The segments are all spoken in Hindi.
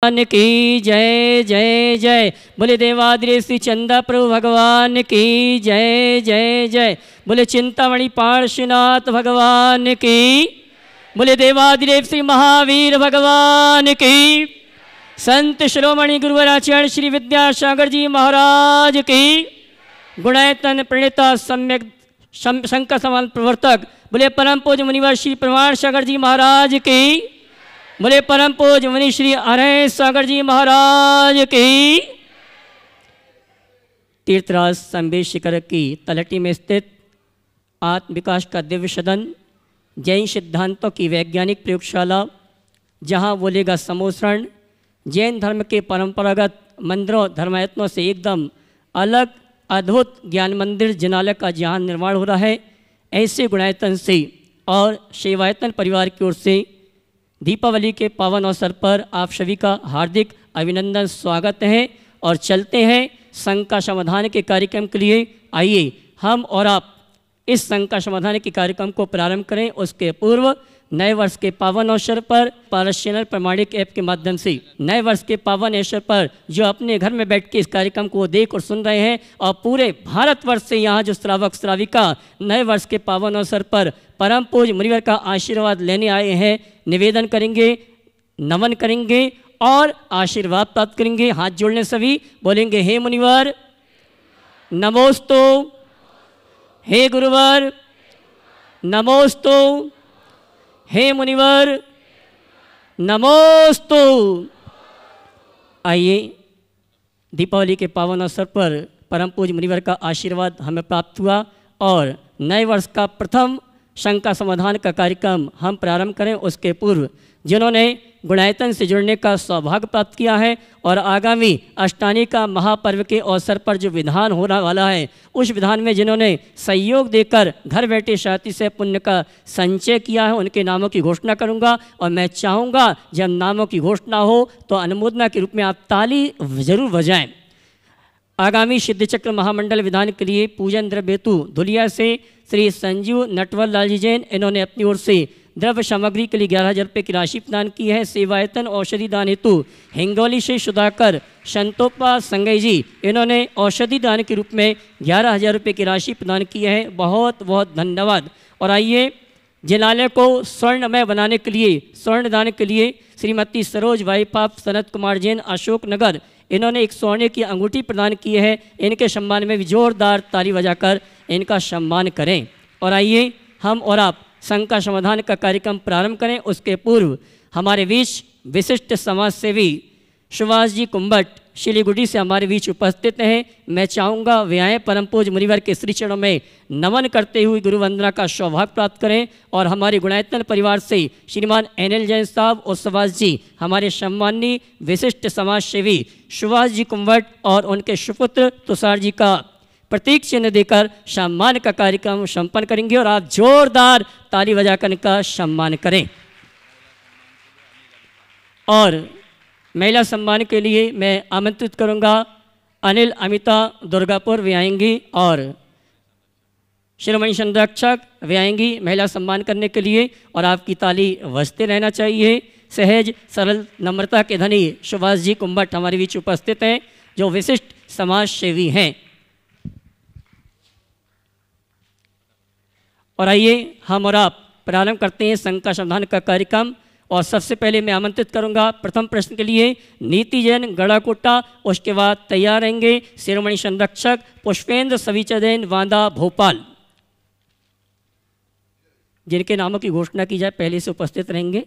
भगवान की जय जय जय। बोले देवादिदेव श्री चंदा प्रभु भगवान की जय जय जय। बोले चिंतामणि पार्श्वनाथ भगवान की। बोले देवादिदेव श्री महावीर भगवान की। संत शिरोमणि गुरुवर आचार्य श्री विद्यासागर जी महाराज की। गुणायतन प्रणेता सम्यक शंकर समान प्रवर्तक बोले परम पूज्य मुनिवर श्री प्रमाण सागर जी महाराज की। बोले परम पूज्य मुनि श्री अरय सागर जी महाराज की। तीर्थराज संबेश शिखर की तलहटी में स्थित आत्म विकास का दिव्य सदन, जैन सिद्धांतों की वैज्ञानिक प्रयोगशाला, जहाँ बोलेगा समोसरण, जैन धर्म के परंपरागत मंदिरों धर्मायतनों से एकदम अलग अद्भुत ज्ञान मंदिर जिनालय का जहाँ निर्माण हो रहा है, ऐसे गुणायतन से और सेवायतन परिवार की ओर से दीपावली के पावन अवसर पर आप सभी का हार्दिक अभिनंदन स्वागत है। और चलते हैं शंका समाधान के कार्यक्रम के लिए। आइए हम और आप इस शंका समाधान के कार्यक्रम को प्रारंभ करें। उसके पूर्व नए वर्ष के पावन अवसर पर पारस प्रमाणिक ऐप के माध्यम से नए वर्ष के पावन अवसर पर जो अपने घर में बैठ के इस कार्यक्रम को देख और सुन रहे हैं और पूरे भारतवर्ष से यहाँ जो श्रावक श्राविका नए वर्ष के पावन अवसर पर परम पूज्य मुनिवर का आशीर्वाद लेने आए हैं, निवेदन करेंगे, नमन करेंगे और आशीर्वाद प्राप्त करेंगे। हाथ जोड़ने सभी बोलेंगे हे मुनिवर नमोस्तु, हे गुरुवर नमोस्तु, हे मुनिवर नमोस्तु। आइए दीपावली के पावन अवसर पर परम पूज्य मुनिवर का आशीर्वाद हमें प्राप्त हुआ और नए वर्ष का प्रथम शंका समाधान का कार्यक्रम हम प्रारंभ करें। उसके पूर्व जिन्होंने गुणायतन से जुड़ने का सौभाग्य प्राप्त किया है और आगामी अष्टानी का महापर्व के अवसर पर जो विधान होने वाला है, उस विधान में जिन्होंने सहयोग देकर घर बैठे शांति से पुण्य का संचय किया है, उनके नामों की घोषणा करूंगा। और मैं चाहूँगा जब नामों की घोषणा हो तो अनुमोदना के रूप में आप ताली जरूर बजाएं। आगामी सिद्धचक्र महामंडल विधान के लिए पूजन द्रव्य हेतु धुलिया से श्री संजीव नटवर लाल जी जैन, इन्होंने अपनी ओर से द्रव्य सामग्री के लिए 11,000 रुपये की राशि प्रदान की है। सेवायतन औषधि दान हेतु हिंगोली से सुधाकर संतोपा संगई जी, इन्होंने औषधि दान के रूप में 11,000 रुपये की राशि प्रदान की है। बहुत बहुत धन्यवाद। और आइए जिनालय को स्वर्णमय बनाने के लिए स्वर्ण दान के लिए श्रीमती सरोज भाई पाप सनत कुमार जैन अशोक नगर, इन्होंने एक सोने की अंगूठी प्रदान की है। इनके सम्मान में भी जोरदार ताली बजाकर इनका सम्मान करें। और आइए हम और आप शंका समाधान का कार्यक्रम प्रारंभ करें। उसके पूर्व हमारे बीच विशिष्ट समाज सेवी सुभाष जी कुंभट शिलीगुड़ी से हमारे बीच उपस्थित हैं। मैं चाहूँगा वे आए परम पूज्य मुनिवर के श्री चरणों में नमन करते हुए गुरु वंदना का सौभाग्य प्राप्त करें। और हमारे गुणायतन परिवार से श्रीमान NL जैन साहब और सुभाष जी, हमारे सम्माननीय विशिष्ट समाज सेवी सुभाष जी कुंभट और उनके सुपुत्र तुषार जी का प्रतीक चिन्ह देकर सम्मान का कार्यक्रम संपन्न करेंगे। और आप जोरदार ताली बजाकर इनका सम्मान करें। और महिला सम्मान के लिए मैं आमंत्रित करूंगा अनिल अमिता दुर्गापुर, वे आएंगी। और शिरोमणि संरक्षक वे आएंगी महिला सम्मान करने के लिए। और आपकी ताली बजते रहना चाहिए। सहज सरल नम्रता के धनी सुभाष जी कुंभट हमारे बीच उपस्थित हैं, जो विशिष्ट समाज सेवी हैं। और आइए हम और आप प्रारंभ करते हैं शंका समाधान का कार्यक्रम। और सबसे पहले मैं आमंत्रित करूंगा प्रथम प्रश्न के लिए नीति जैन गड़ाकोटा, उसके बाद तैयार रहेंगे शिरोमणि संरक्षक पुष्पेंद्र सविचा जैन वांदा भोपाल, जिनके नामों की घोषणा की जाए पहले से उपस्थित रहेंगे।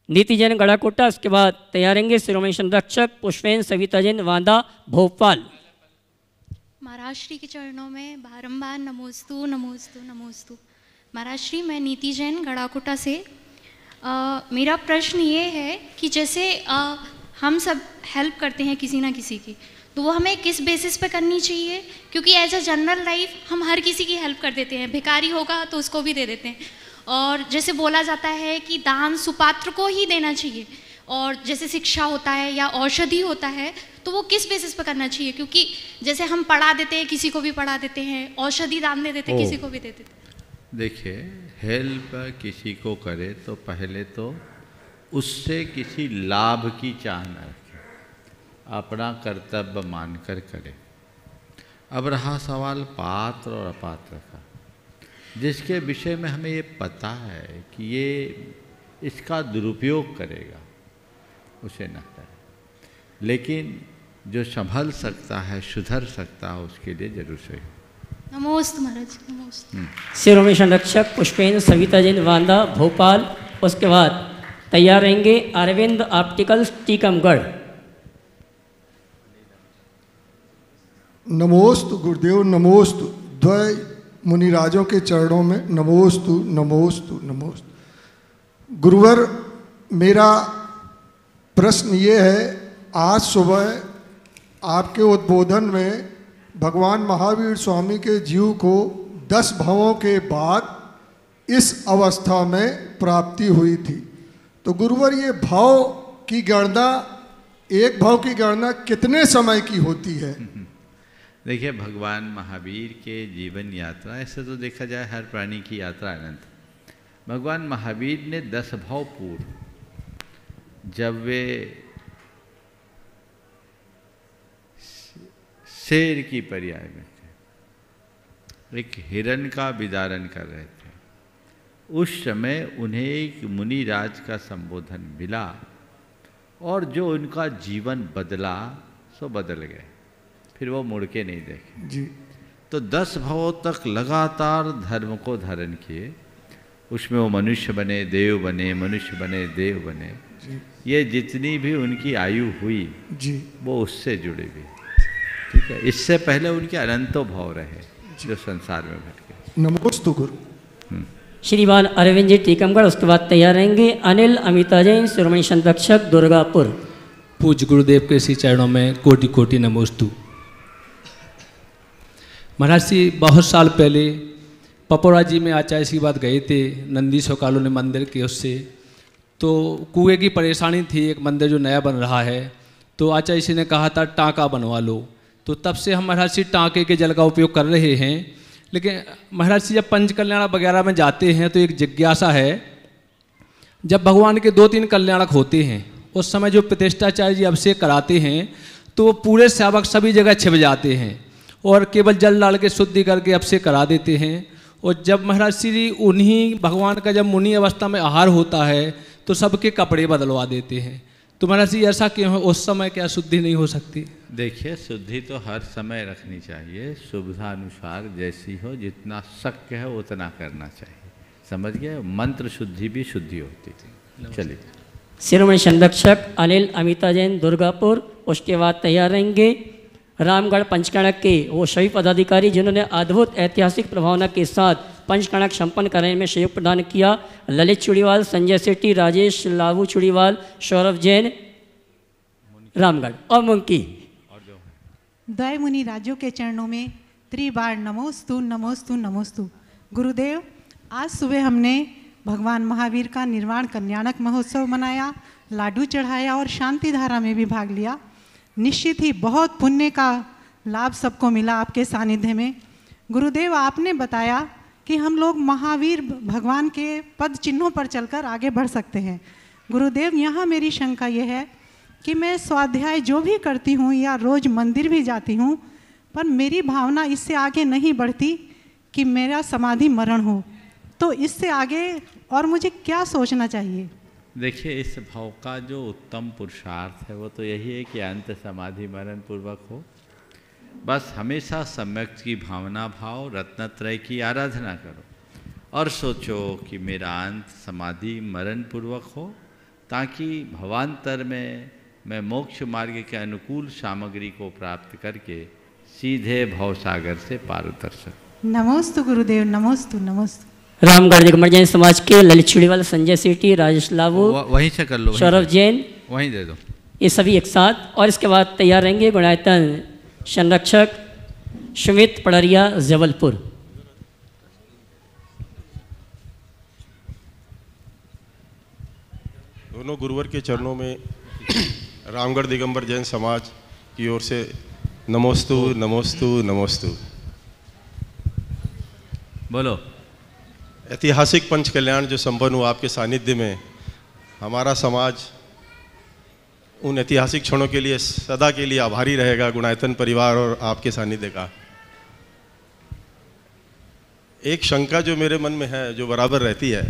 नीति जैन गड़ाकोटा, उसके बाद तैयार रहेंगे शिरोमणि संरक्षक पुष्पेंद्र सविता जैन वांदा भोपाल। महाराज श्री के चरणों में बारंबार नमोस्तु नमोस्तु नमोस्तु। महाराज श्री, मैं नीति जैन गड़ाकोटा से मेरा प्रश्न ये है कि जैसे हम सब हेल्प करते हैं किसी ना किसी की, तो वो हमें किस बेसिस पे करनी चाहिए? क्योंकि एज अ जनरल लाइफ हम हर किसी की हेल्प कर देते हैं, भिखारी होगा तो उसको भी दे देते हैं। और जैसे बोला जाता है कि दान सुपात्र को ही देना चाहिए, और जैसे शिक्षा होता है या औषधि होता है, तो वो किस बेसिस पर करना चाहिए? क्योंकि जैसे हम पढ़ा देते हैं, किसी को भी पढ़ा देते हैं, औषधि दान दे देते हैं, किसी को भी दे देते हैं। देखिए, हेल्प किसी को करे तो पहले तो उससे किसी लाभ की चाह न रखें, अपना कर्तव्य मानकर करे। अब रहा सवाल पात्र और अपात्र का, जिसके विषय में हमें ये पता है कि ये इसका दुरुपयोग करेगा, उसे न करे। लेकिन जो संभल सकता है, सुधर सकता है, उसके लिए जरूर सही। नमोस्तु महाराज, नमोस्तु। शिरोमणि संरक्षक पुष्पेंद्र सविता जैन वांदा भोपाल। उसके बाद तैयार रहेंगे अरविंद ऑप्टिकल्स टीकमगढ़। नमोस्तु गुरुदेव, नमोस्तु। द्वय मुनिराजों के चरणों में नमोस्तु नमोस्तु नमोस्तु। गुरुवर, मेरा प्रश्न ये है, आज सुबह आपके उद्बोधन में भगवान महावीर स्वामी के जीव को 10 भवों के बाद इस अवस्था में प्राप्ति हुई थी। तो गुरुवर, ये भाव की गणना, एक भाव की गणना कितने समय की होती है? देखिए, भगवान महावीर के जीवन यात्रा, ऐसे तो देखा जाए हर प्राणी की यात्रा अनंत। भगवान महावीर ने 10 भाव पूर्व, जब वे शेर की पर्याय में थे, एक हिरण का विदारण कर रहे थे, उस समय उन्हें एक मुनिराज का संबोधन मिला और जो उनका जीवन बदला सो बदल गए, फिर वो मुड़ के नहीं देखे जी। तो 10 भावों तक लगातार धर्म को धारण किए, उसमें वो मनुष्य बने, देव बने, मनुष्य बने, देव बने। ये जितनी भी उनकी आयु हुई जी, वो उससे जुड़ी हुई, ठीक है। इससे पहले उनके अनंतो भाव रहे जो संसार में भटके। नमोस्तु गुरु। श्रीमान अरविंद जी टीकमगढ़। उसके बाद तैयार रहेंगे अनिल अमिता जैन शिरोमणि संरक्षक दुर्गापुर। पूज्य गुरुदेव के श्री चरणों में कोटि कोटि नमोस्तु। महाराज जी, बहुत साल पहले पपोरा जी में आचार्य की बात गए थे, नंदीश्वर कॉलोनी मंदिर के उससे, तो कुएं की परेशानी थी, एक मंदिर जो नया बन रहा है, तो आचार्य जी ने कहा था टाँका बनवा लो। तो तब से हम महाराज जी टाँके के जल का उपयोग कर रहे हैं। लेकिन महाराज जी, जब पंच कल्याण वगैरह में जाते हैं तो एक जिज्ञासा है, जब भगवान के 2-3 कल्याणक होते हैं, उस समय जो प्रतिष्ठाचार्य जी अभिषेक कराते हैं तो वो पूरे सेवक सभी जगह छिप जाते हैं और केवल जल डाल के शुद्धि करके अभिषेक करा देते हैं। और जब महाराज श्री उन्हीं भगवान का जब मुनि अवस्था में आहार होता है तो सबके कपड़े बदलवा देते हैं। तो महाराज जी, ऐसा क्यों है? उस समय क्या शुद्धि नहीं हो सकती? देखिए, शुद्धि तो हर समय रखनी चाहिए, सुविधानुसार जैसी हो, जितना शक्य है उतना करना चाहिए, समझ गए। मंत्र शुद्धि भी शुद्धि होती थी। चलिए, शिरोमणि संरक्षक अनिल अमिता जैन दुर्गापुर। उसके बाद तैयार रहेंगे रामगढ़ पंचकणक के वो सभी पदाधिकारी जिन्होंने अद्भुत ऐतिहासिक प्रभावना के साथ पंचकणक संपन्न कराने में सहयोग प्रदान किया। ललित चुड़ीवाल, संजय सेठी, राजेश लाभू चुड़ीवाल, सौरभ जैन रामगढ़ और मुंकी। द्वय मुनि राजों के चरणों में त्रिबार नमोस्तु नमोस्तु नमोस्तु। गुरुदेव, आज सुबह हमने भगवान महावीर का निर्वाण कल्याणक महोत्सव मनाया, लाडू चढ़ाया और शांति धारा में भी भाग लिया। निश्चित ही बहुत पुण्य का लाभ सबको मिला आपके सानिध्य में। गुरुदेव, आपने बताया कि हम लोग महावीर भगवान के पद चिन्हों पर चलकर आगे बढ़ सकते हैं। गुरुदेव, यहाँ मेरी शंका यह है कि मैं स्वाध्याय जो भी करती हूँ या रोज़ मंदिर भी जाती हूँ, पर मेरी भावना इससे आगे नहीं बढ़ती कि मेरा समाधि मरण हो। तो इससे आगे और मुझे क्या सोचना चाहिए? देखिए, इस भाव का जो उत्तम पुरुषार्थ है वो तो यही है कि अंत समाधि मरण पूर्वक हो। बस हमेशा सम्यक की भावना भाव, रत्नत्रय की आराधना करो और सोचो कि मेरा अंत समाधि मरण पूर्वक हो, ताकि भवांतर में मैं मोक्ष मार्ग के अनुकूल सामग्री को प्राप्त करके सीधे भवसागर से पार उतर सकूं। नमोस्तु गुरुदेव, नमोस्तु नमोस्तु। रामगढ़ दिगंबर जैन समाज के ललित चुड़ीवाल, संजय सेठी, राजेश लाभू, वहीं से कर लो, सौरभ जैन, वहीं दे दो, ये सभी एक साथ। और इसके बाद तैयार रहेंगे गुणायतन संरक्षक सुमित पड़रिया जबलपुर। दोनों गुरुवर के चरणों में रामगढ़ दिगंबर जैन समाज की ओर से नमोस्तु नमोस्तु नमोस्तु। बोलो। ऐतिहासिक पंच कल्याण जो संपन्न हुआ आपके सानिध्य में, हमारा समाज उन ऐतिहासिक क्षणों के लिए सदा के लिए आभारी रहेगा, गुणायतन परिवार और आपके सानिध्य का। एक शंका जो मेरे मन में है, जो बराबर रहती है,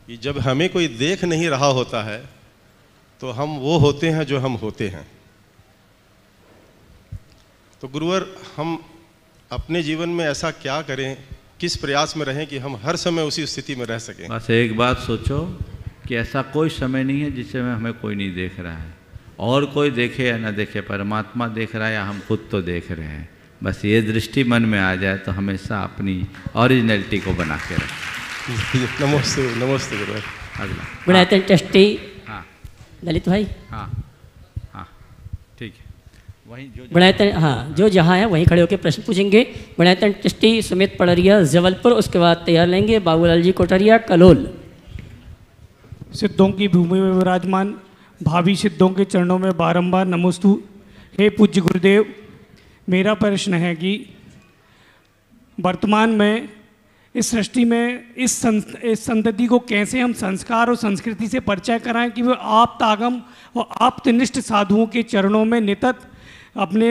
कि जब हमें कोई देख नहीं रहा होता है तो हम वो होते हैं जो हम होते हैं। तो गुरुवर, हम अपने जीवन में ऐसा क्या करें, किस प्रयास में रहें कि हम हर समय उसी स्थिति में रह सकें? बस एक बात सोचो कि ऐसा कोई समय नहीं है जिसमें हमें कोई नहीं देख रहा है, और कोई देखे या ना देखे, परमात्मा देख रहा है या हम खुद तो देख रहे हैं। बस ये दृष्टि मन में आ जाए तो हमेशा अपनी ओरिजिनलिटी को बना के रखें। नमस्ते नमस्ते गुरुवर। अगला गुणायतन ट्रस्टी हाँ ललित भाई। हाँ हाँ ठीक है, वहीं जो गुणायतन, हाँ जो जहाँ है वहीं खड़े होकर प्रश्न पूछेंगे। गुणायतन ट्रस्टी सुमित पड़रिया जबलपुर, उसके बाद तैयार लेंगे बाबूलाल जी कोटरिया कलोल। सिद्धों की भूमि में विराजमान भावी सिद्धों के चरणों में बारंबार नमोस्तु। हे पूज्य गुरुदेव, मेरा प्रश्न है कि वर्तमान में इस सृष्टि में इस संतति को कैसे हम संस्कार और संस्कृति से परिचय कराएं कि वो आप तागम और आप्तनिष्ठ साधुओं के चरणों में नितत अपने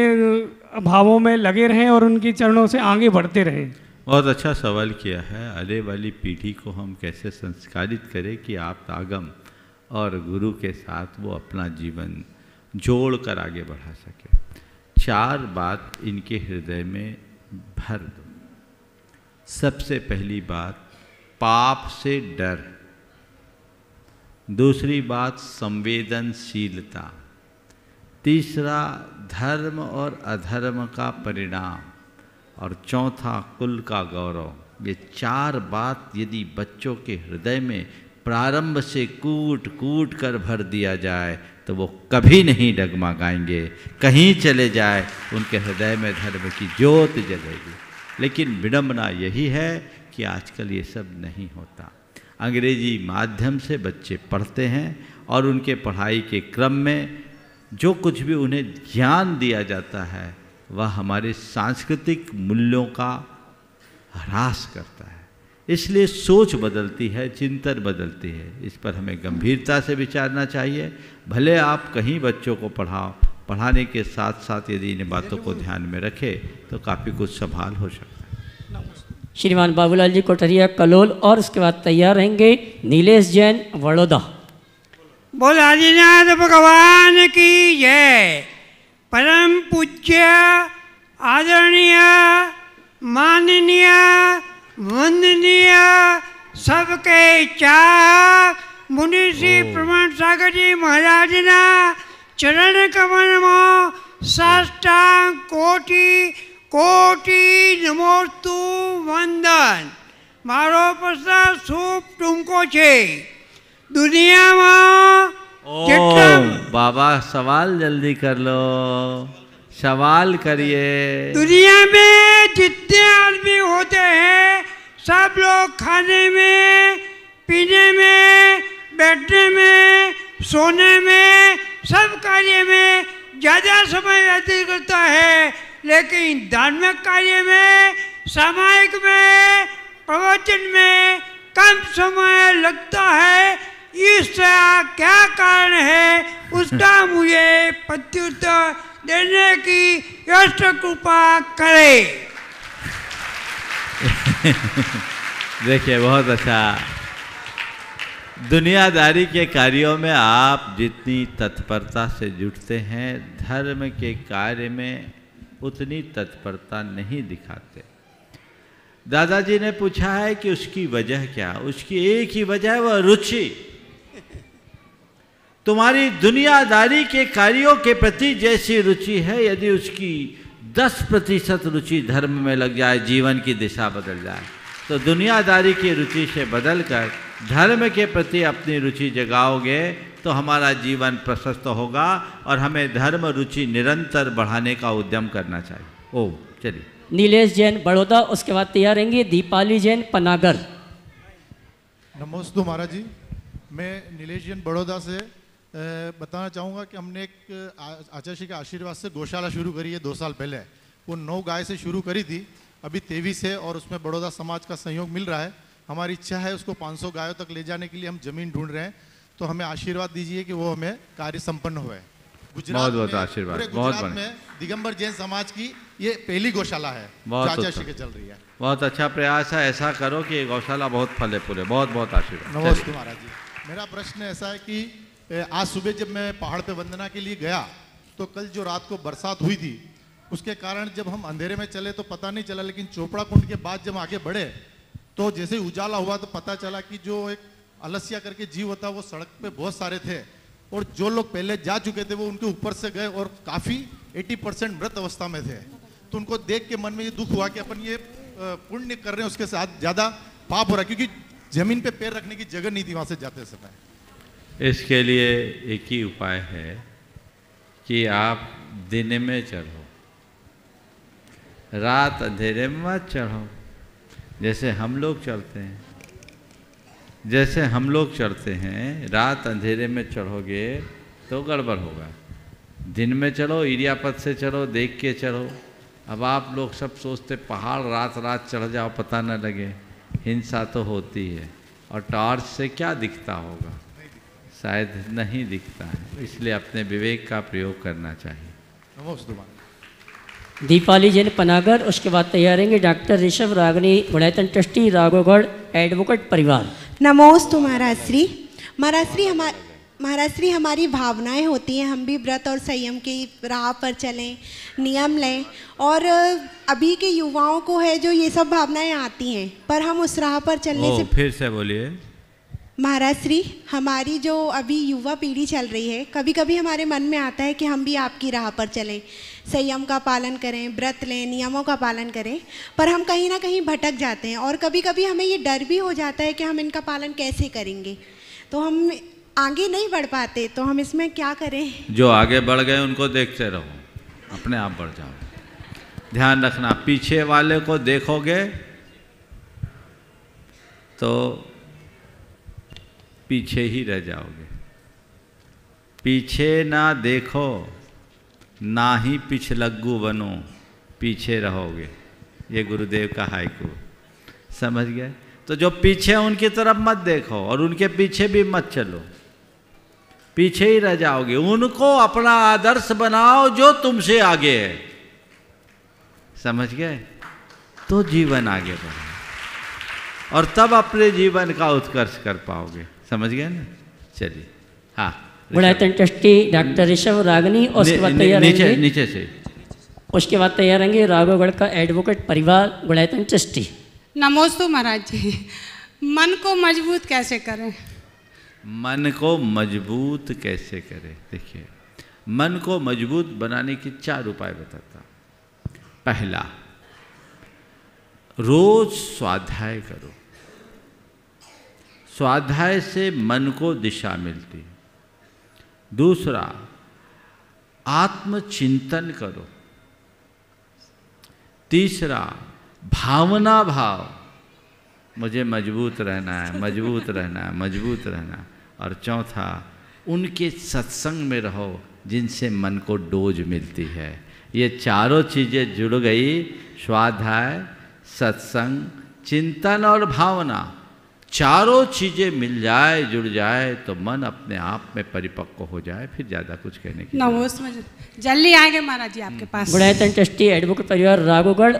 भावों में लगे रहें और उनके चरणों से आगे बढ़ते रहें। बहुत अच्छा सवाल किया है। आने वाली पीढ़ी को हम कैसे संस्कारित करें कि आप तागम और गुरु के साथ वो अपना जीवन जोड़ कर आगे बढ़ा सके। 4 बात इनके हृदय में भर दो। सबसे पहली बात, पाप से डर। दूसरी बात, संवेदनशीलता। तीसरा, धर्म और अधर्म का परिणाम। और चौथा, कुल का गौरव। ये 4 बात यदि बच्चों के हृदय में प्रारंभ से कूट कूट कर भर दिया जाए तो वो कभी नहीं डगमगाएंगे। कहीं चले जाए उनके हृदय में धर्म की ज्योत जलेगी। लेकिन विडंबना यही है कि आजकल ये सब नहीं होता। अंग्रेजी माध्यम से बच्चे पढ़ते हैं और उनके पढ़ाई के क्रम में जो कुछ भी उन्हें ज्ञान दिया जाता है वह हमारे सांस्कृतिक मूल्यों का ह्रास करता है। इसलिए सोच बदलती है, चिंतन बदलती है। इस पर हमें गंभीरता से विचारना चाहिए। भले आप कहीं बच्चों को पढ़ाओ, पढ़ाने के साथ साथ यदि इन बातों को ध्यान में रखें तो काफ़ी कुछ संभाल हो सकता है। श्रीमान बाबूलाल जी कोटरिया कलोल, और उसके बाद तैयार रहेंगे नीलेश जैन बड़ौदा। बोल आदिनाथ भगवान की जय। परम पूज्य आदरणीय माननीय वंदनीय सबके चाक मुनिषी प्रमाण सागर जी महाराज ना चरण कमल में साष्टांग कोटि कोटि नमोस्तु वंदन। मारो प्रश्न सूप तुमको छे। दुनिया में बाबा सवाल जल्दी कर लो, सवाल करिए। दुनिया में जितने आदमी होते हैं सब लोग खाने में, पीने में, बैठने में, सोने में, सब कार्य में ज़्यादा समय व्यतीत करता है। लेकिन धार्मिक कार्य में, सामायिक में, प्रवचन में कम समय लगता है। इसका क्या कारण है, उसका मुझे प्रत्युत्तर देने की यश कृपा करे। देखिए, बहुत अच्छा। दुनियादारी के कार्यों में आप जितनी तत्परता से जुटते हैं, धर्म के कार्य में उतनी तत्परता नहीं दिखाते। दादाजी ने पूछा है कि उसकी वजह क्या? उसकी एक ही वजह है, वह रुचि। तुम्हारी दुनियादारी के कार्यों के प्रति जैसी रुचि है, यदि उसकी 10% रुचि धर्म में लग जाए, जीवन की दिशा बदल जाए। तो दुनियादारी की रुचि से बदलकर धर्म के प्रति अपनी रुचि जगाओगे तो हमारा जीवन प्रशस्त होगा और हमें धर्म रुचि निरंतर बढ़ाने का उद्यम करना चाहिए। ओ चलिए, नीलेश जैन बड़ौदा, उसके बाद तैयार रहेंगे दीपाली जैन पनागर। नमस्ते महाराज जी, मैं नीलेश जैन बड़ौदा से बताना चाहूँगा कि हमने एक आचार्य श्री के आशीर्वाद से गौशाला शुरू करी है 2 साल पहले। वो 9 गाय से शुरू करी थी अभी 23 है और उसमें बड़ौदा समाज का सहयोग मिल रहा है। हमारी इच्छा है उसको 500 गायों तक ले जाने के लिए हम जमीन ढूंढ रहे हैं, तो हमें आशीर्वाद दीजिए कि वो हमें कार्य संपन्न हुए। बहुत बहुत आशीर्वाद। बहुत गुजरात में दिगंबर जैन समाज की ये पहली गौशाला है जो आचार्य के चल रही है। बहुत अच्छा प्रयास है, ऐसा करो कि ये गौशाला बहुत फले फूले। बहुत बहुत आशीर्वाद। नमस्ते महाराज जी। मेरा प्रश्न ऐसा है कि आज सुबह जब मैं पहाड़ पे वंदना के लिए गया तो कल जो रात को बरसात हुई थी उसके कारण जब हम अंधेरे में चले तो पता नहीं चला, लेकिन चोपड़ा कुंड के बाद जब आगे बढ़े तो जैसे ही उजाला हुआ तो पता चला कि जो एक अलसिया करके जीव होता वो सड़क पे बहुत सारे थे और जो लोग पहले जा चुके थे वो उनके ऊपर से गए और काफ़ी 80% मृत अवस्था में थे। तो उनको देख के मन में ये दुख हुआ कि अपन ये पुण्य कर रहे हैं उसके साथ ज़्यादा पाप हो रहा है, क्योंकि जमीन पे पैर रखने की जगह नहीं थी वहाँ से जाते समय। इसके लिए एक ही उपाय है कि आप दिन में चढ़ो, रात अंधेरे में मत चढ़ो। जैसे हम लोग चलते हैं, जैसे हम लोग चढ़ते हैं, रात अंधेरे में चढ़ोगे तो गड़बड़ होगा। दिन में चढ़ो, इरियापथ से चढ़ो, देख के चढ़ो। अब आप लोग सब सोचते पहाड़ रात रात चढ़ जाओ पता न लगे, हिंसा तो होती है। और टॉर्च से क्या दिखता होगा, शायद नहीं दिखता है। इसलिए अपने विवेक का प्रयोग करना चाहिए। दीपाली जैन पनागर, उसके बाद तैयार रहेंगे डॉक्टर ऋषभ रागनी, गुणायतन ट्रस्टी, राघवगढ़ एडवोकेट परिवार। नमोस्तु महाराज श्री। महाराज श्री हमारी भावनाएं होती हैं, हम भी व्रत और संयम की राह पर चलें, नियम लें। और अभी के युवाओं को है जो ये सब भावनाएं आती हैं, पर हम उस राह पर चलने से फिर से बोलिए। महाराज श्री, हमारी जो अभी युवा पीढ़ी चल रही है, कभी कभी हमारे मन में आता है कि हम भी आपकी राह पर चलें, संयम का पालन करें, व्रत लें, नियमों का पालन करें, पर हम कहीं ना कहीं भटक जाते हैं और कभी कभी हमें ये डर भी हो जाता है कि हम इनका पालन कैसे करेंगे, तो हम आगे नहीं बढ़ पाते। तो हम इसमें क्या करें? जो आगे बढ़ गए उनको देखते रहो, अपने आप बढ़ जाओ। ध्यान रखना, पीछे वाले को देखोगे तो पीछे ही रह जाओगे। पीछे ना देखो, ना ही पिछलग्गू बनो, पीछे रहोगे। ये गुरुदेव का हाइकू, समझ गए? तो जो पीछे हैं उनकी तरफ मत देखो और उनके पीछे भी मत चलो, पीछे ही रह जाओगे। उनको अपना आदर्श बनाओ जो तुमसे आगे है, समझ गए? तो जीवन आगे बढ़े और तब अपने जीवन का उत्कर्ष कर पाओगे, समझ गए ना? चलिए, हाँ। गुणायतन ट्रस्टी डॉक्टर ऋषभ रागनी, और उसके बाद तैयार रहेंगे नीचे से, उसके बाद तैयार रहेंगे राघवगढ़ का एडवोकेट परिवार, गुणायतन ट्रस्टी। नमोस्तु महाराज जी। मन को मजबूत कैसे करें? मन को मजबूत कैसे करें? देखिए, मन को मजबूत बनाने के 4 उपाय बताता हूँ। पहला, रोज स्वाध्याय करो। स्वाध्याय से मन को दिशा मिलती है। दूसरा, आत्मचिंतन करो। तीसरा, भावना भाव, मुझे मजबूत रहना है, मजबूत रहना है, मजबूत रहना है। और चौथा, उनके सत्संग में रहो जिनसे मन को डोज मिलती है। ये चारों चीज़ें जुड़ गई, स्वाध्याय, सत्संग, चिंतन और भावना, चारों चीज़ें मिल जाए, जुड़ जाए तो मन अपने आप में परिपक्व हो जाए। फिर ज़्यादा कुछ कहने की नमस्ते, जल्दी आएंगे महाराज जी आपके पास। गुणायतन ट्रस्टी एडवोकेट परिवार राघवगढ़,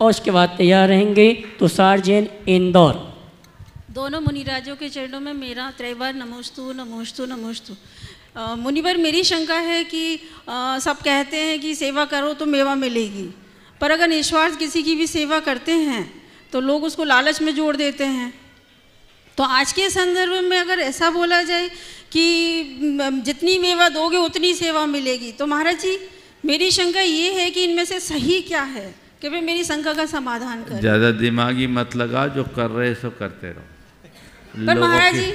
और उसके बाद तैयार रहेंगे तुषार जैन इंदौर। दोनों मुनिराजों के चरणों में मेरा त्रैवार नमोस्तु नमोस्तु नमोस्तु। मुनिवर, मेरी शंका है कि सब कहते हैं कि सेवा करो तो मेवा मिलेगी, पर अगर निस्वार्थ किसी की भी सेवा करते हैं तो लोग उसको लालच में जोड़ देते हैं। तो आज के संदर्भ में अगर ऐसा बोला जाए कि जितनी मेवा दोगे उतनी सेवा मिलेगी, तो महाराज जी मेरी शंका ये है कि इनमें से सही क्या है कि भाई मेरी शंका का समाधान करें। ज़्यादा दिमागी मत लगा, जो कर रहे सो करते रहो। पर महाराज जी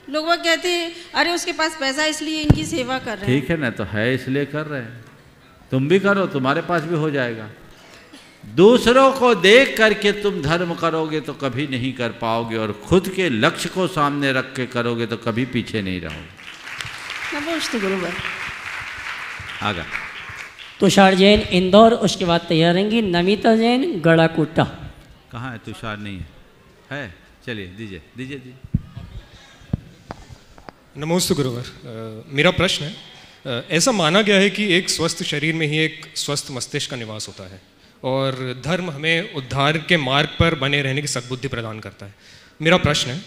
लोग वो कहते हैं अरे उसके पास पैसा इसलिए इनकी सेवा कर रहे हैं। ठीक है ना, तो है इसलिए कर रहे हैं, तुम भी करो, तुम्हारे पास भी हो जाएगा। दूसरों को देख करके तुम धर्म करोगे तो कभी नहीं कर पाओगे, और खुद के लक्ष्य को सामने रख के करोगे तो कभी पीछे नहीं रहोगे। नमस्ते गुरुवर। आगा। तुषार जैन इंदौर, उसके बाद तैयार रहेंगी नमिता जैन गड़ाकोटा। कहाँ है तुषार? नहीं है, चलिए दीजिए दीजिए दीजिए। नमोस्तु गुरुवर। मेरा प्रश्न है, ऐसा माना गया है कि एक स्वस्थ शरीर में ही एक स्वस्थ मस्तिष्क का निवास होता है और धर्म हमें उद्धार के मार्ग पर बने रहने की सद्बुद्धि प्रदान करता है। मेरा प्रश्न है,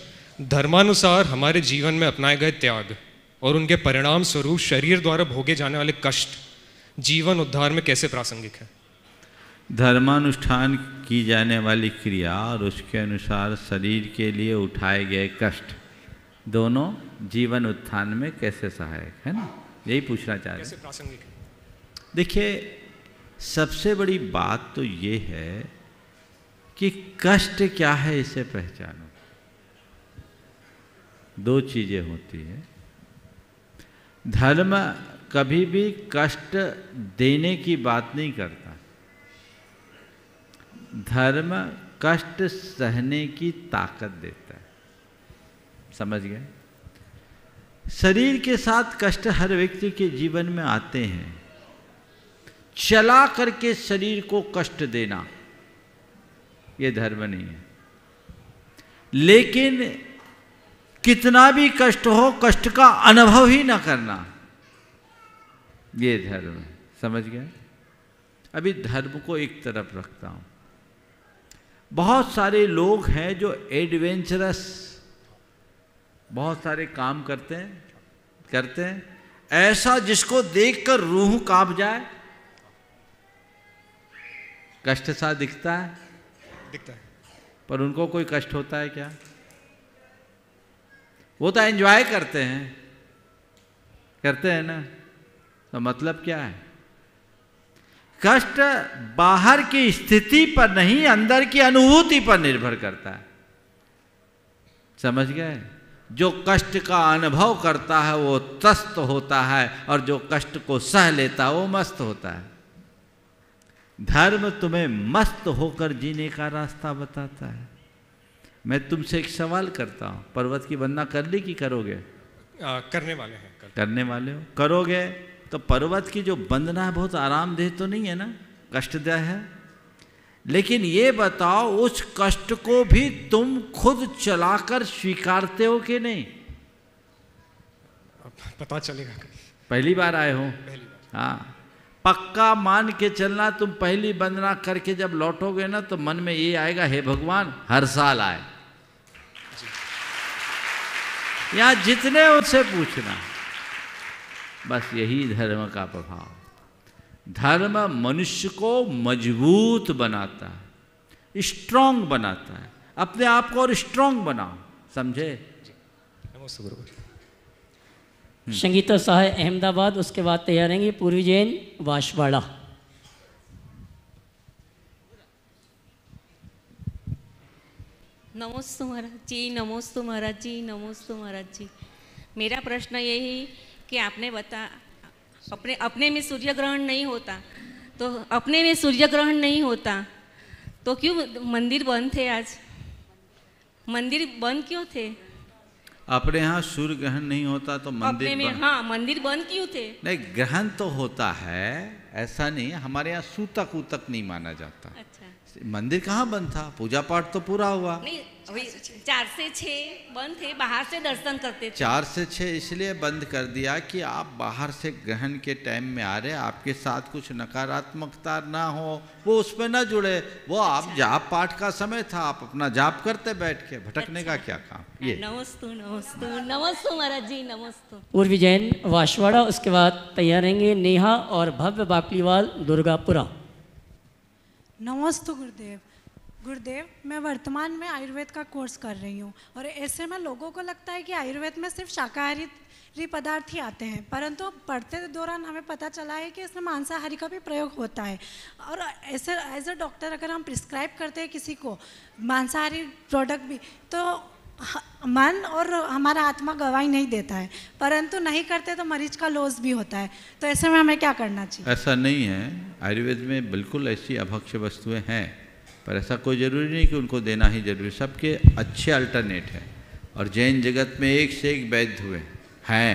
धर्मानुसार हमारे जीवन में अपनाए गए त्याग और उनके परिणाम स्वरूप शरीर द्वारा भोगे जाने वाले कष्ट जीवन उद्धार में कैसे प्रासंगिक है? धर्मानुष्ठान की जाने वाली क्रिया और उसके अनुसार शरीर के लिए उठाए गए कष्ट दोनों जीवन उत्थान में कैसे सहायक है ना, यही पूछना चाह रहे हैं। देखिए, सबसे बड़ी बात तो ये है कि कष्ट क्या है इसे पहचानो। दो चीजें होती है। धर्म कभी भी कष्ट देने की बात नहीं करता, धर्म कष्ट सहने की ताकत देता है। समझ गए? शरीर के साथ कष्ट हर व्यक्ति के जीवन में आते हैं। चला करके शरीर को कष्ट देना ये धर्म नहीं है। लेकिन कितना भी कष्ट हो, कष्ट का अनुभव ही ना करना, ये धर्म है। समझ गए? अभी धर्म को एक तरफ रखता हूं। बहुत सारे लोग हैं जो एडवेंचरस बहुत सारे काम करते हैं ऐसा जिसको देखकर रूह कांप जाए। कष्ट सा दिखता है, पर उनको कोई कष्ट होता है क्या? वो तो एंजॉय करते हैं ना। तो मतलब क्या है? कष्ट बाहर की स्थिति पर नहीं, अंदर की अनुभूति पर निर्भर करता है। समझ गए? जो कष्ट का अनुभव करता है वो त्रस्त होता है और जो कष्ट को सह लेता है वो मस्त होता है। धर्म तुम्हें मस्त होकर जीने का रास्ता बताता है। मैं तुमसे एक सवाल करता हूं, पर्वत की वंदना कर ली कि करोगे? करने वाले हैं। करने वाले हो? करोगे तो पर्वत की जो वंदना है बहुत आरामदेह तो नहीं है ना, कष्टदायक है। लेकिन ये बताओ, उस कष्ट को भी तुम खुद चलाकर स्वीकारते हो कि नहीं? पता चलेगा। पहली बार आए हो? हाँ, पक्का मान के चलना। तुम पहली वंदना करके जब लौटोगे ना तो मन में ये आएगा, हे भगवान हर साल आए। यहाँ जितने उनसे पूछना, बस यही धर्म का प्रभाव। धर्म मनुष्य को मजबूत बनाता है, स्ट्रांग बनाता है। अपने आप को और स्ट्रांग बनाओ, समझे? नमस्ते गुरुवर। संगीता सहाय अहमदाबाद, उसके बाद तैयार रहेंगे पूर्वी जैन बांसवाड़ा। नमोस्तु महाराज जी, नमोस्तु महाराज जी, नमोस्तु महाराज जी। मेरा प्रश्न यही कि आपने अपने में सूर्य ग्रहण नहीं होता, तो अपने में सूर्य ग्रहण नहीं होता तो क्यों मंदिर बंद थे? आज मंदिर बंद क्यों थे? अपने यहाँ सूर्य ग्रहण नहीं होता तो मंदिर अपने में हाँ मंदिर बंद क्यों थे? नहीं, ग्रहण तो होता है, ऐसा नहीं। हमारे यहाँ सूतक ऊतक नहीं माना जाता। अच्छा, मंदिर कहाँ बंद था? पूजा पाठ तो पूरा हुआ। नहीं, अभी 4 से 6 बंद थे, बाहर से दर्शन करते थे। 4 से 6 इसलिए बंद कर दिया कि आप बाहर से ग्रहण के टाइम में आ रहे, आपके साथ कुछ नकारात्मकता ना हो, वो उसमें ना जुड़े। वो आप जाप पाठ का समय था, आप अपना जाप करते बैठ के, भटकने का क्या काम? ये नमस्तु नमस्तु नमस्तु महाराज जी, नमस्तु। पूर्वी जैन बांसवाड़ा, उसके बाद तैयार रहेंगे नेहा और भव्य बाकलीवाल दुर्गापुरा। नमस्ते गुरुदेव। गुरुदेव, मैं वर्तमान में आयुर्वेद का कोर्स कर रही हूँ और ऐसे में लोगों को लगता है कि आयुर्वेद में सिर्फ शाकाहारी पदार्थ ही आते हैं, परंतु पढ़ते दौरान हमें पता चला है कि इसमें मांसाहारी का भी प्रयोग होता है। और ऐसे एज अ डॉक्टर अगर हम प्रिस्क्राइब करते हैं किसी को मांसाहारी प्रोडक्ट भी, तो मन और हमारा आत्मा गवाही नहीं देता है, परंतु नहीं करते तो मरीज का लॉस भी होता है। तो ऐसे में हमें क्या करना चाहिए? ऐसा नहीं है, आयुर्वेद में बिल्कुल ऐसी अभक्ष्य वस्तुएं हैं, पर ऐसा कोई ज़रूरी नहीं कि उनको देना ही जरूरी। सबके अच्छे अल्टरनेट हैं और जैन जगत में एक से एक वैद्य हुए हैं।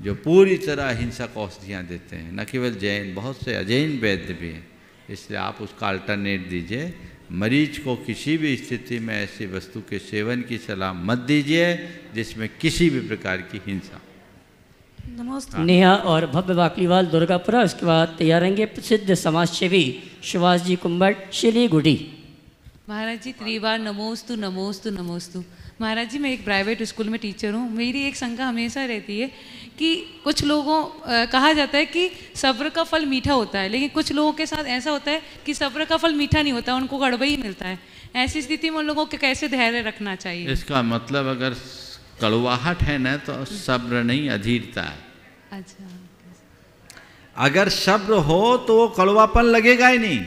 जो पूरी तरह हिंसक औषधियाँ देते हैं, न केवल जैन, बहुत से अजैन वैद्य भी हैं। इसलिए आप उसका अल्टरनेट दीजिए। मरीज को किसी भी स्थिति में ऐसी वस्तु के सेवन की सलाह मत दीजिए जिसमें किसी भी प्रकार की हिंसा। नेहा और भव्य बाकलीवाल दुर्गापुरा, उसके बाद तैयार रहेंगे प्रसिद्ध समाज सेवी सुभाष जी कुंभट शिलीगुड़ी। महाराज जी त्रिवार नमोस्तु नमोस्तु नमोस्तु। महाराज जी मैं एक प्राइवेट स्कूल में टीचर हूँ। मेरी एक शंका हमेशा रहती है कि कुछ लोगों कहा जाता है कि सब्र का फल मीठा होता है, लेकिन कुछ लोगों के साथ ऐसा होता है कि सब्र का फल मीठा नहीं होता, उनको कड़वा ही मिलता है। ऐसी स्थिति में उन लोगों को कैसे धैर्य रखना चाहिए? इसका मतलब अगर कड़वाहट है ना तो सब्र नहीं, अधीरता है। अच्छा, अगर सब्र हो तो वो कड़वापन लगेगा ही नहीं,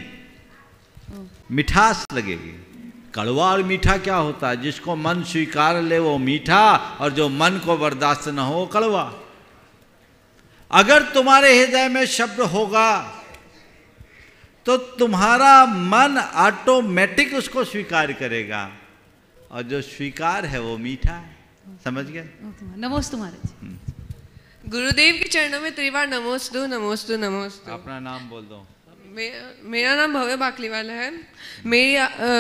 मिठास लगेगी। कड़वा और मीठा क्या होता है? जिसको मन स्वीकार ले वो मीठा, और जो मन को बर्दाश्त न हो वो कड़वा। अगर तुम्हारे हृदय में सब्र होगा तो तुम्हारा मन ऑटोमेटिक उसको स्वीकार करेगा, और जो स्वीकार है वो मीठा है। समझ गए? नमोस्तु महाराज। गुरुदेव के चरणों में त्रिवार नमोस्तु नमोस्तु नमोस्तु। अपना नाम बोल दो। मेरा नाम भव्य बाकलीवाला है।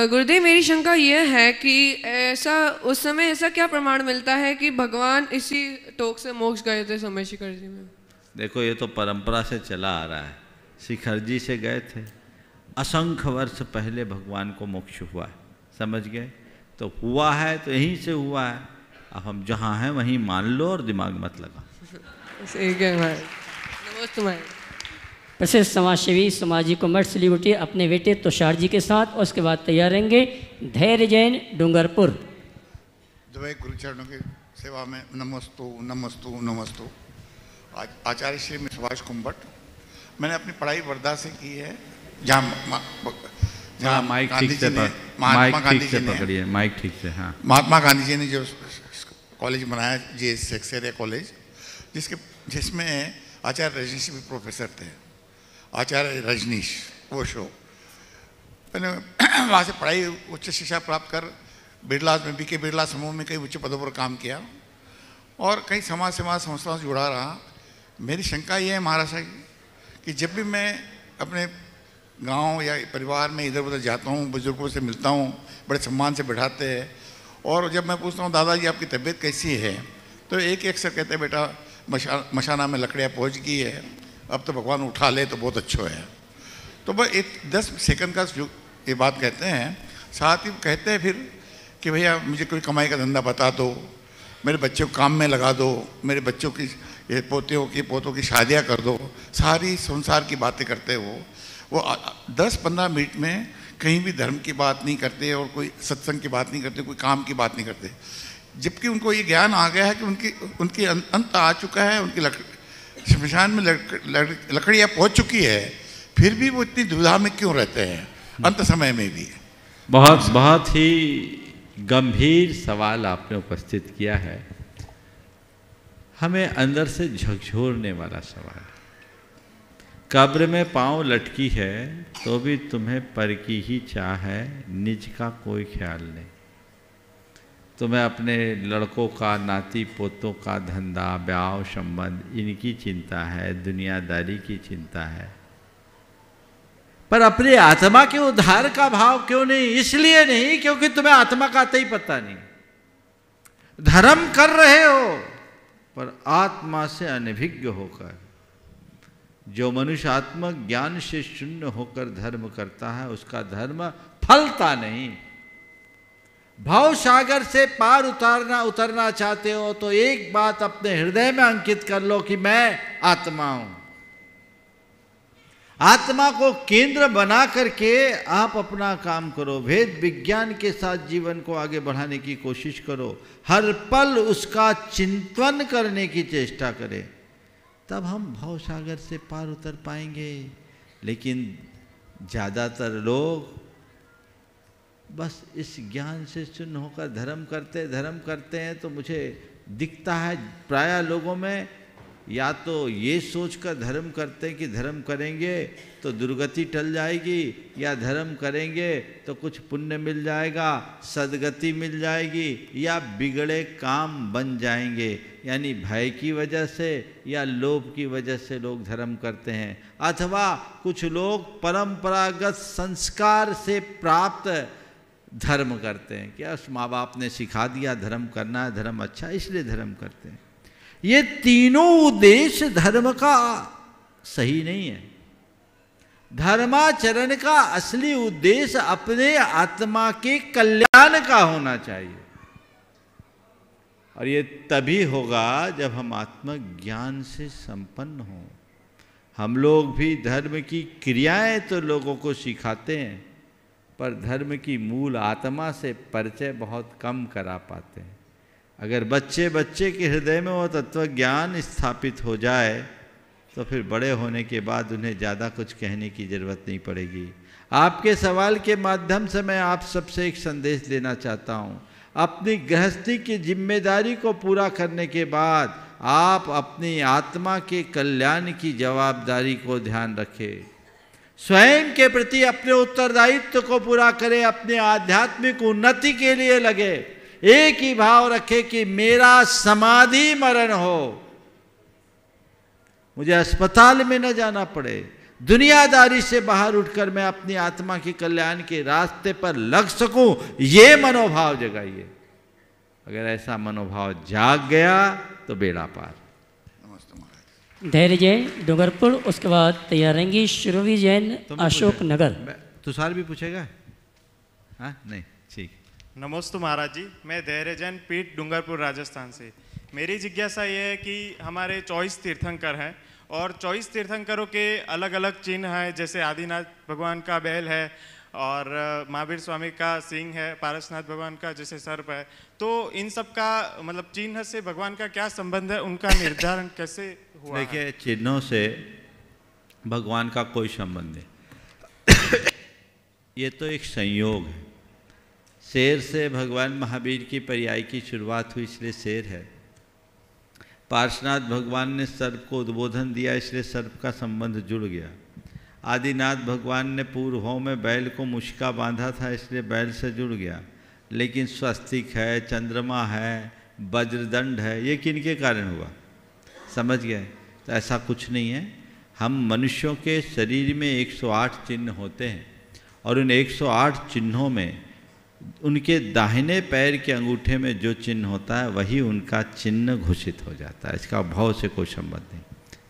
गुरुदेव मेरी शंका ये है कि ऐसा उस समय ऐसा क्या प्रमाण मिलता है कि भगवान इसी टोक से मोक्ष गए थे समय शिखर जी में? देखो ये तो परंपरा से चला आ रहा है। शिखर जी से गए थे, असंख्य वर्ष पहले भगवान को मोक्ष हुआ है। समझ गए? तो हुआ है तो यहीं से हुआ है। अब हम जहाँ हैं वहीं मान लो और दिमाग मत लगा। प्रसिद्ध समाज सेवी समाजी कुंभट सिलीगुड़ी अपने बेटे तुषार जी के साथ, और उसके बाद तैयार रहेंगे धैर्य जैन डूंगरपुर। द्वय गुरुचरणों की सेवा में नमस्तु नमस्तु नमस्तु। आचार्य श्री सुभाष कुंभट। मैंने अपनी पढ़ाई वर्धा से की है, जहाँ माइक गांधी ठीक जी से ने महात्मा गांधी जी पकड़िए, माइक ठीक से। हाँ, महात्मा गांधी जी ने जो कॉलेज बनाया GS सेक्सेरिया कॉलेज, जिसमें आचार्य रजनीश भी प्रोफेसर थे। आचार्य रजनीश वो शो मैंने वहाँ से पढ़ाई उच्च शिक्षा प्राप्त कर बिरला में BK बिरला समूह में कई उच्च पदों पर काम किया और कई समाज संस्थाओं से जुड़ा रहा। मेरी शंका ये है महाराज साहब कि जब भी मैं अपने गांव या परिवार में इधर उधर जाता हूँ, बुजुर्गों से मिलता हूँ, बड़े सम्मान से बैठाते हैं, और जब मैं पूछता हूँ दादाजी आपकी तबीयत कैसी है, तो एक अक्सर कहते हैं बेटा मशाना में लकड़ियाँ पहुँच गई है, अब तो भगवान उठा ले तो बहुत अच्छा है। तो बस 10 सेकंड का ये बात कहते हैं। साथ ही कहते हैं फिर कि भैया मुझे कोई कमाई का धंधा बता दो, मेरे बच्चों को काम में लगा दो, मेरे बच्चों की पोतों की शादियाँ कर दो। सारी संसार की बातें करते हैं वो 10-15 मिनट में कहीं भी धर्म की बात नहीं करते और कोई सत्संग की बात नहीं करते, कोई काम की बात नहीं करते। जबकि उनको ये ज्ञान आ गया है कि उनकी अंत आ चुका है, उनकी शमशान में लकड़ियाँ पहुँच चुकी है, फिर भी वो इतनी दुविधा में क्यों रहते हैं अंत समय में भी? बहुत ही गंभीर सवाल आपने उपस्थित किया है, हमें अंदर से झकझोरने वाला सवाल। कब्र में पाँव लटकी है तो भी तुम्हें पर की ही चाह है, निज का कोई ख्याल नहीं। तुम्हें अपने लड़कों का, नाती पोतों का धंधा, ब्याह संबंध, इनकी चिंता है, दुनियादारी की चिंता है, पर अपनी आत्मा के उद्धार का भाव क्यों नहीं? इसलिए नहीं क्योंकि तुम्हें आत्मा का ही पता नहीं। धर्म कर रहे हो पर आत्मा से अनभिज्ञ होकर। जो मनुष्य आत्म ज्ञान से शून्य होकर धर्म करता है उसका धर्म फलता नहीं। भाव सागर से पार उतरना चाहते हो तो एक बात अपने हृदय में अंकित कर लो कि मैं आत्मा हूं। आत्मा को केंद्र बना करके आप अपना काम करो, वेद विज्ञान के साथ जीवन को आगे बढ़ाने की कोशिश करो, हर पल उसका चिंतन करने की चेष्टा करें, तब हम भवसागर से पार उतर पाएंगे। लेकिन ज़्यादातर लोग बस इस ज्ञान से शून्य होकर धर्म करते हैं तो मुझे दिखता है प्रायः लोगों में या तो ये सोचकर धर्म करते हैं कि धर्म करेंगे तो दुर्गति टल जाएगी, या धर्म करेंगे तो कुछ पुण्य मिल जाएगा, सदगति मिल जाएगी, या बिगड़े काम बन जाएंगे। यानी भय की वजह से या लोभ की वजह से लोग धर्म करते हैं, अथवा कुछ लोग परंपरागत संस्कार से प्राप्त धर्म करते हैं कि उस माँ बाप ने सिखा दिया धर्म करना है, धर्म अच्छा है, इसलिए धर्म करते हैं। ये तीनों उद्देश्य धर्म का सही नहीं है। धर्माचरण का असली उद्देश्य अपने आत्मा के कल्याण का होना चाहिए, और ये तभी होगा जब हम आत्मज्ञान से संपन्न हों। हम लोग भी धर्म की क्रियाएं तो लोगों को सिखाते हैं, पर धर्म की मूल आत्मा से परिचय बहुत कम करा पाते हैं। अगर बच्चे के हृदय में वो तत्व ज्ञान स्थापित हो जाए तो फिर बड़े होने के बाद उन्हें ज़्यादा कुछ कहने की ज़रूरत नहीं पड़ेगी। आपके सवाल के माध्यम से मैं आप सबसे एक संदेश देना चाहता हूँ। अपनी गृहस्थी की जिम्मेदारी को पूरा करने के बाद आप अपनी आत्मा के कल्याण की जवाबदारी को ध्यान रखें। स्वयं के प्रति अपने उत्तरदायित्व को पूरा करें, अपने आध्यात्मिक उन्नति के लिए लगे। एक ही भाव रखे कि मेरा समाधि मरण हो, मुझे अस्पताल में न जाना पड़े, दुनियादारी से बाहर उठकर मैं अपनी आत्मा के कल्याण के रास्ते पर लग सकूं, ये मनोभाव जगाइए। अगर ऐसा मनोभाव जाग गया तो बेड़ा पार। धैर्य जैन डूंगरपुर, उसके बाद तैयार रहेंगी सुरभि जैन अशोक नगर। तुषार भी पूछेगा? हाँ नहीं, ठीक। नमोस्तु महाराज जी, मैं धैर्य जैन पीठ डूंगरपुर राजस्थान से। मेरी जिज्ञासा ये है कि हमारे 24 तीर्थंकर हैं और 24 तीर्थंकरों के अलग अलग चिन्ह हैं, जैसे आदिनाथ भगवान का बैल है और महावीर स्वामी का सिंह है, पारसनाथ भगवान का जैसे सर्प है। तो इन सब का मतलब चिन्ह से भगवान का क्या संबंध है, उनका निर्धारण कैसे हुआ? देखिए, चिन्हों से भगवान का कोई संबंध नहीं। ये तो एक संयोग है। शेर से भगवान महावीर की पर्याय की शुरुआत हुई, इसलिए शेर है। पार्श्वनाथ भगवान ने सर्प को उद्बोधन दिया, इसलिए सर्प का संबंध जुड़ गया। आदिनाथ भगवान ने पूर्वों में बैल को मुश्का बांधा था, इसलिए बैल से जुड़ गया। लेकिन स्वस्तिक है, चंद्रमा है, वज्रदंड है, ये किनके कारण हुआ? समझ गए? तो ऐसा कुछ नहीं है। हम मनुष्यों के शरीर में 108 चिन्ह होते हैं और उन 108 चिन्हों में उनके दाहिने पैर के अंगूठे में जो चिन्ह होता है वही उनका चिन्ह घोषित हो जाता है। इसका भाव से कोई संबंध नहीं।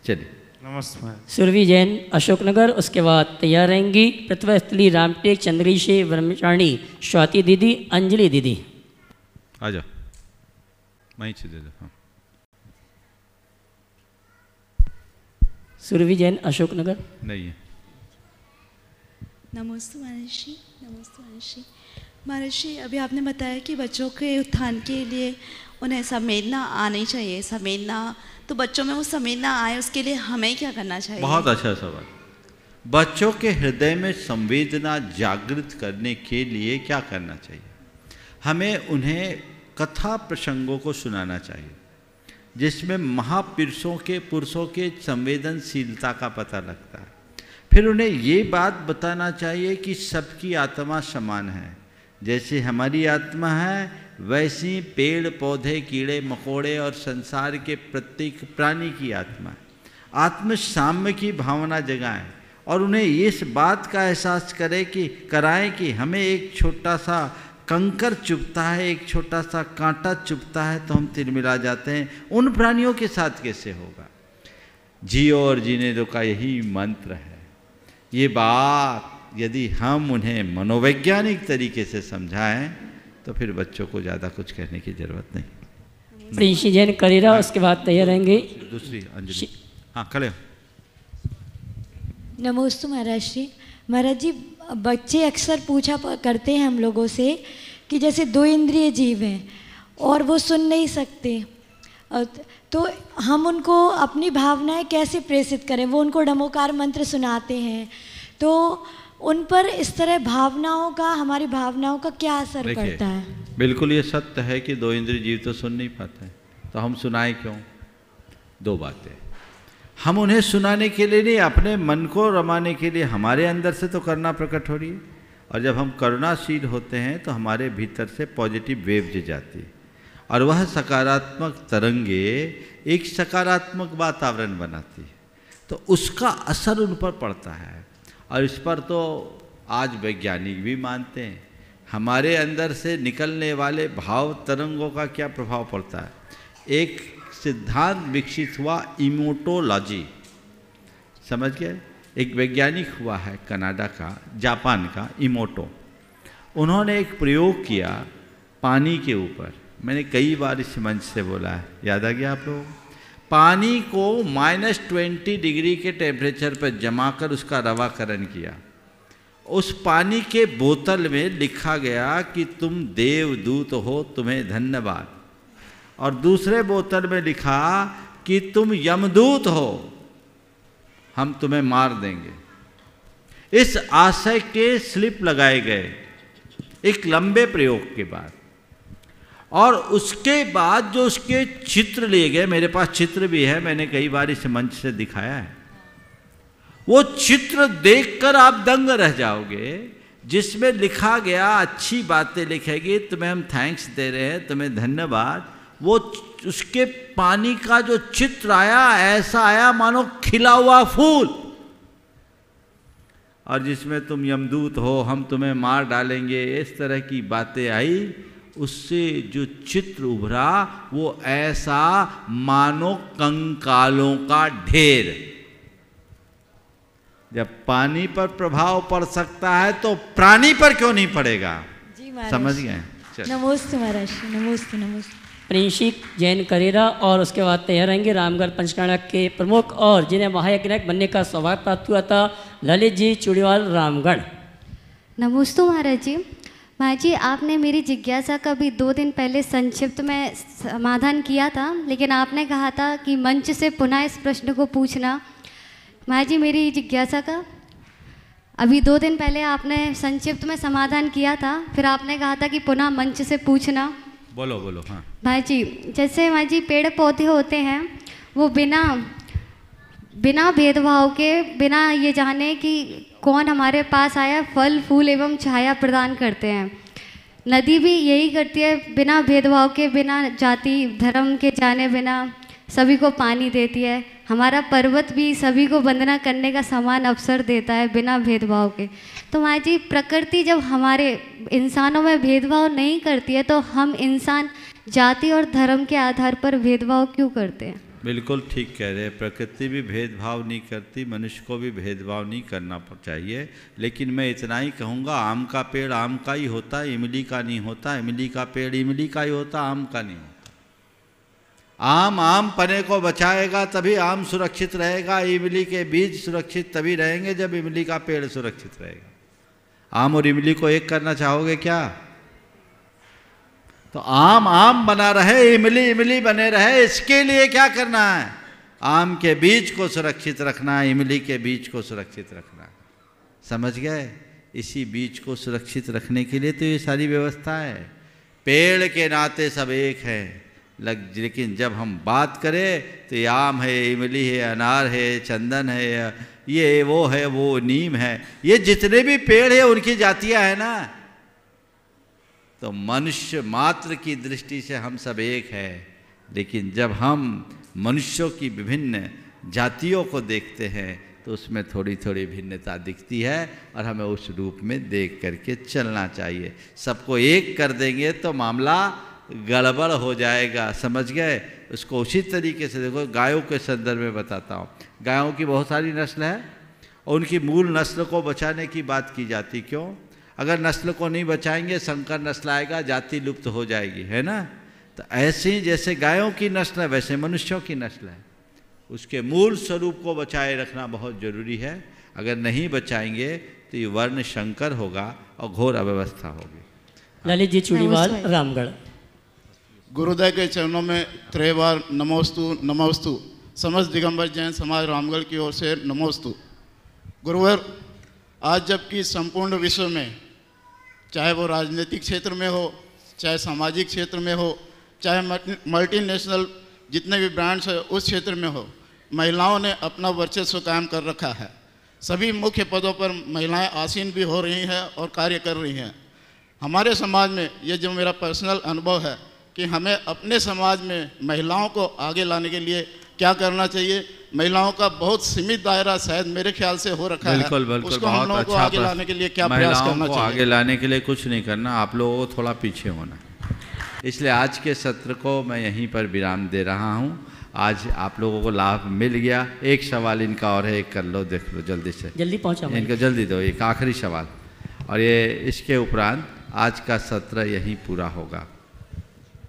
चलिए, नमस्कार। सुरभि जैन अशोकनगर, उसके बाद तैयार रहेंगी प्रतिभा स्थली रामटेक चंद्रीशे ब्रह्मचारिणी स्वाति दीदी, अंजलि दीदी। आ जाओ, वहीं से दे दो। हाँ। सुरभि जैन अशोकनगर नहीं है। नमस्ते महर्षि, नमस्ते महर्षि। महर्षि, अभी आपने बताया कि बच्चों के उत्थान के लिए उन्हें संवेदना आनी चाहिए। संवेदना, तो बच्चों में वो संवेदना आए उसके लिए हमें क्या करना चाहिए? बहुत अच्छा सवाल। बच्चों के हृदय में संवेदना जागृत करने के लिए क्या करना चाहिए? हमें उन्हें कथा प्रसंगों को सुनाना चाहिए जिसमें पुरुषों के संवेदनशीलता का पता लगता है। फिर उन्हें ये बात बताना चाहिए कि सबकी आत्मा समान है। जैसे हमारी आत्मा है वैसी पेड़ पौधे, कीड़े मकोड़े और संसार के प्रत्येक प्राणी की आत्मा है। आत्म साम्य की भावना जगाएं और उन्हें इस बात का एहसास कराएं कि हमें एक छोटा सा कंकर चुभता है, एक छोटा सा कांटा चुभता है तो हम तिलमिला जाते हैं। उन प्राणियों के साथ कैसे होगा? जियो और जीने दो का यही मंत्र है। ये बात यदि हम उन्हें मनोवैज्ञानिक तरीके से समझाएं तो फिर बच्चों को ज़्यादा कुछ कहने की ज़रूरत नहीं। प्रिंसी जैन करेरा, उसके बाद तैयार रहेंगे दूसरी अंजलि। हाँ, खड़े हो। नमोस्तु महाराज जी। महाराज जी, बच्चे अक्सर पूछा करते हैं हम लोगों से कि जैसे 2 इंद्रिय जीव हैं और वो सुन नहीं सकते, तो हम उनको अपनी भावनाएं कैसे प्रेषित करें? वो उनको डमोकार मंत्र सुनाते हैं, तो उन पर इस तरह भावनाओं का, हमारी भावनाओं का क्या असर पड़ता है? बिल्कुल ये सत्य है कि 2 इंद्रिय जीव तो सुन नहीं पाते हैं, तो हम सुनाएं क्यों? 2 बातें। हम उन्हें सुनाने के लिए नहीं, अपने मन को रमाने के लिए हमारे अंदर से तो करुणा प्रकट हो रही है। और जब हम करुणाशील होते हैं तो हमारे भीतर से पॉजिटिव वेव्स जाती है और वह सकारात्मक तरंगे एक सकारात्मक वातावरण बनाती है, तो उसका असर उन पर पड़ता है। और इस पर तो आज वैज्ञानिक भी मानते हैं, हमारे अंदर से निकलने वाले भाव तरंगों का क्या प्रभाव पड़ता है। एक सिद्धांत विकसित हुआ इमोटोलॉजी, समझ गए, एक वैज्ञानिक हुआ है कनाडा का, जापान का, इमोटो। उन्होंने एक प्रयोग किया पानी के ऊपर, मैंने कई बार इस मंच से बोला है, याद आ गया आप लोगों को। पानी को -20 डिग्री के टेम्परेचर पर जमा कर उसका रवाकरण किया। उस पानी के बोतल में लिखा गया कि तुम देवदूत हो, तुम्हें धन्यवाद। और दूसरे बोतल में लिखा कि तुम यमदूत हो, हम तुम्हें मार देंगे। इस आशय के स्लिप लगाए गए एक लंबे प्रयोग के बाद, और उसके बाद जो उसके चित्र लिए गए, मेरे पास चित्र भी है, मैंने कई बार इस मंच से दिखाया है। वो चित्र देखकर आप दंग रह जाओगे, जिसमें लिखा गया, अच्छी बातें लिखेगी, तुम्हें हम थैंक्स दे रहे हैं, तुम्हें धन्यवाद। वो उसके पानी का जो चित्र आया, ऐसा आया मानो खिला हुआ फूल, और जिसमें तुम यमदूत हो, हम तुम्हें मार डालेंगे, इस तरह की बातें आई। उससे जो चित्र उभरा वो ऐसा मानो कंकालों का ढेर। जब पानी पर प्रभाव पड़ सकता है तो प्राणी पर क्यों नहीं पड़ेगा? जी महाराज, समझ गए? नमोस्तु महाराज, नमोस्तु नमोस्तु। प्रिंसिक जैन करेरा और उसके बाद तैयार रहेंगे रामगढ़ पंचकाना के प्रमुख और जिन्हें महायज्ञ बनने का सौभाग्य प्राप्त हुआ था, ललित जी चूड़ीवाल, रामगढ़। नमोस्तु महाराज जी। महाराज जी, आपने मेरी जिज्ञासा का भी 2 दिन पहले संक्षिप्त में समाधान किया था, लेकिन आपने कहा था कि मंच से पुनः इस प्रश्न को पूछना। महाराज जी, मेरी जिज्ञासा का अभी 2 दिन पहले आपने संक्षिप्त में समाधान किया था, फिर आपने कहा था कि पुनः मंच से पूछना। बोलो बोलो। हाँ भाई जी, जैसे भाई जी पेड़ पौधे होते हैं, वो बिना भेदभाव के, बिना ये जाने कि कौन हमारे पास आया, फल फूल एवं छाया प्रदान करते हैं। नदी भी यही करती है, बिना भेदभाव के, बिना जाति धर्म के जाने बिना सभी को पानी देती है। हमारा पर्वत भी सभी को वंदना करने का समान अवसर देता है बिना भेदभाव के। तो माँ जी, प्रकृति जब हमारे इंसानों में भेदभाव नहीं करती है, तो हम इंसान जाति और धर्म के आधार पर भेदभाव क्यों करते हैं? बिल्कुल ठीक कह रहे हैं, प्रकृति भी भेदभाव नहीं करती, मनुष्य को भी भेदभाव नहीं करना चाहिए। लेकिन मैं इतना ही कहूँगा, आम का पेड़ आम का ही होता है, इमली का नहीं होता। इमली का पेड़ इमली का ही होता, आम का नहीं होता। आम पने को बचाएगा तभी आम सुरक्षित रहेगा। इमली के बीज सुरक्षित तभी रहेंगे जब इमली का पेड़ सुरक्षित रहेगा। आम और इमली को एक करना चाहोगे क्या? तो आम बना रहे, इमली इमली बने रहे, इसके लिए क्या करना है? आम के बीज को सुरक्षित रखना है, इमली के बीज को सुरक्षित रखना है। समझ गए? इसी बीज को सुरक्षित रखने के लिए तो ये सारी व्यवस्था है। पेड़ के नाते सब एक है, लेकिन जब हम बात करें तो ये आम है, इमली है, अनार है, चंदन है, ये वो है, वो नीम है, ये जितने भी पेड़ हैं उनकी जातियां हैं ना। तो मनुष्य मात्र की दृष्टि से हम सब एक है, लेकिन जब हम मनुष्यों की विभिन्न जातियों को देखते हैं तो उसमें थोड़ी थोड़ी भिन्नता दिखती है, और हमें उस रूप में देख करके चलना चाहिए। सबको एक कर देंगे तो मामला गड़बड़ हो जाएगा। समझ गए? उसको उसी तरीके से देखो, गायों के संदर्भ में बताता हूँ। गायों की बहुत सारी नस्ल है और उनकी मूल नस्ल को बचाने की बात की जाती। क्यों? अगर नस्ल को नहीं बचाएंगे, संकर नस्ल आएगा, जाति लुप्त हो जाएगी, है ना। तो ऐसे ही जैसे गायों की नस्ल है, वैसे मनुष्यों की नस्ल है, उसके मूल स्वरूप को बचाए रखना बहुत जरूरी है। अगर नहीं बचाएंगे तो ये वर्ण संकर होगा और घोर अव्यवस्था होगी। ललित जी चूड़ीवाल, रामगढ़। गुरुदेव के चरणों में त्रैवार नमोस्तु नमोस्तु। समस्त दिगंबर जैन समाज रामगढ़ की ओर से नमोस्तु। गुरुवर, आज जबकि संपूर्ण विश्व में, चाहे वो राजनीतिक क्षेत्र में हो, चाहे सामाजिक क्षेत्र में हो, चाहे मल्टीनेशनल जितने भी ब्रांड्स हैं उस क्षेत्र में हो, महिलाओं ने अपना वर्चस्व कायम कर रखा है। सभी मुख्य पदों पर महिलाएं आसीन भी हो रही हैं और कार्य कर रही हैं। हमारे समाज में ये जो मेरा पर्सनल अनुभव है कि हमें अपने समाज में महिलाओं को आगे लाने के लिए क्या करना चाहिए। महिलाओं का बहुत सीमित दायरा शायद मेरे ख्याल से हो रखा बिल्कुल, है, बिल्कुल, उसको हम लोगों को आगे लाने के लिए क्या प्रयास करना चाहिए? आगे लाने के लिए कुछ नहीं करना, आप लोगों को थोड़ा पीछे होना। इसलिए आज के सत्र को मैं यहीं पर विराम दे रहा हूँ। आज आप लोगों को लाभ मिल गया। एक सवाल इनका और है, एक कर लो, देख लो जल्दी से, जल्दी पहुँचा इनको जल्दी दो, एक आखिरी सवाल, और ये इसके उपरांत आज का सत्र यहीं पूरा होगा।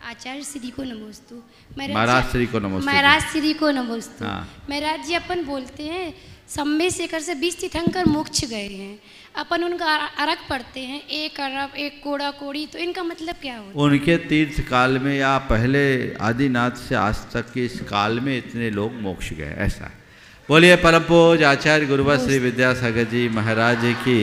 आचार्य श्री को नमोस्तु। महाराज श्री को नमोस्तु। महाराज श्री को नमोस्तु। हाँ। महाराज जी, अपन बोलते हैं सम्मे शेखर से 20 तीर्थंकर मोक्ष गए हैं, अपन उनका अर्घ पढ़ते हैं, एक अरब एक कोड़ा कोड़ी, तो इनका मतलब क्या होता है? उनके तीर्थ काल में या पहले आदिनाथ से आज तक के इस काल में इतने लोग मोक्ष गए, ऐसा है। बोलिए परम पूज्य आचार्य गुरुवर श्री विद्यासागर जी महाराज की